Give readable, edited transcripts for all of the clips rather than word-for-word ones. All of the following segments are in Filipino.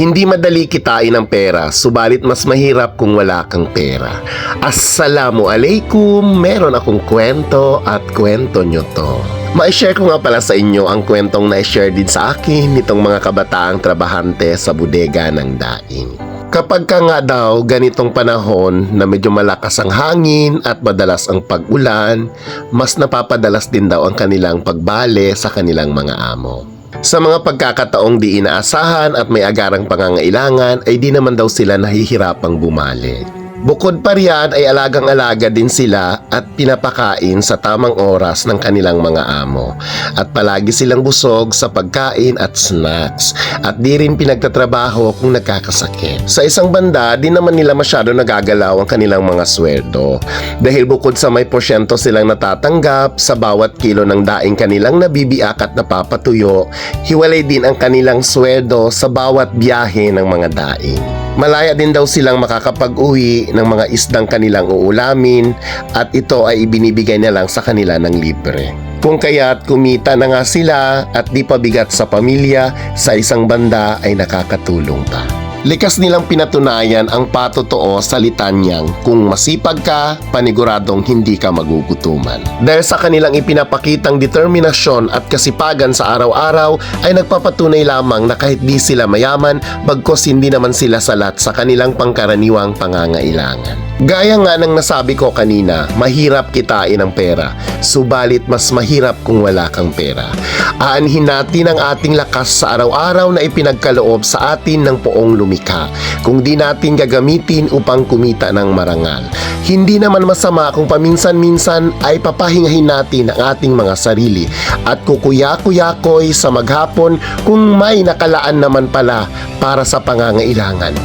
Hindi madali kitain ang pera, subalit mas mahirap kung wala kang pera. Assalamualaikum! Meron akong kwento at kwento nyo to. Ma-share ko nga pala sa inyo ang kwentong na-share din sa akin nitong mga kabataang trabahante sa bodega ng daing. Kapag ka nga daw ganitong panahon na medyo malakas ang hangin at madalas ang pag-ulan, mas napapadalas din daw ang kanilang pagbale sa kanilang mga amo. Sa mga pagkakataong di inaasahan at may agarang pangangailangan ay di naman daw sila nahihirapang bumalik. Bukod pa riyan ay alagang-alaga din sila at pinapakain sa tamang oras ng kanilang mga amo. At palagi silang busog sa pagkain at snacks at di rin pinagtatrabaho kung nagkakasakit. Sa isang banda, di naman nila masyado nagagalaw ang kanilang mga sweldo. Dahil bukod sa may porsyento silang natatanggap sa bawat kilo ng daing kanilang nabibiak at napapatuyo, hiwalay din ang kanilang sweldo sa bawat biyahe ng mga daing. Malaya din daw silang makakapag-uwi ng mga isdang kanilang uulamin at ito ay ibinibigay na lang sa kanila ng libre. Kung kaya't kumita na nga sila at di pa bigat sa pamilya, sa isang banda ay nakakatulong pa. Likas nilang pinatunayan ang patotoo sa litanyang kung masipag ka, paniguradong hindi ka magugutuman. Dahil sa kanilang ipinapakitang determinasyon at kasipagan sa araw-araw ay nagpapatunay lamang na kahit di sila mayaman, bagkos hindi naman sila salat sa kanilang pangkaraniwang pangangailangan. Gaya nga ng nasabi ko kanina, mahirap kitain ang pera, subalit mas mahirap kung wala kang pera. Aanhin natin ang ating lakas sa araw-araw na ipinagkaloob sa atin ng poong lumikha, kung di natin gagamitin upang kumita ng marangal. Hindi naman masama kung paminsan-minsan ay papahingahin natin ang ating mga sarili at kukuya-kuyakoy sa maghapon kung may nakalaan naman pala para sa pangangailangan.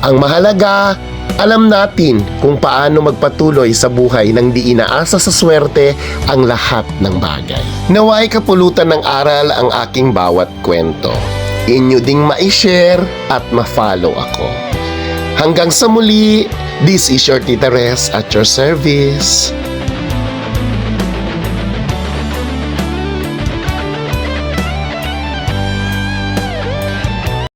Ang mahalaga, alam natin kung paano magpatuloy sa buhay nang di inaasa sa swerte ang lahat ng bagay. Naway kapulutan ng aral ang aking bawat kwento. Inyo ding ma-share at ma-follow ako. Hanggang sa muli, this is your Tita Res at your service.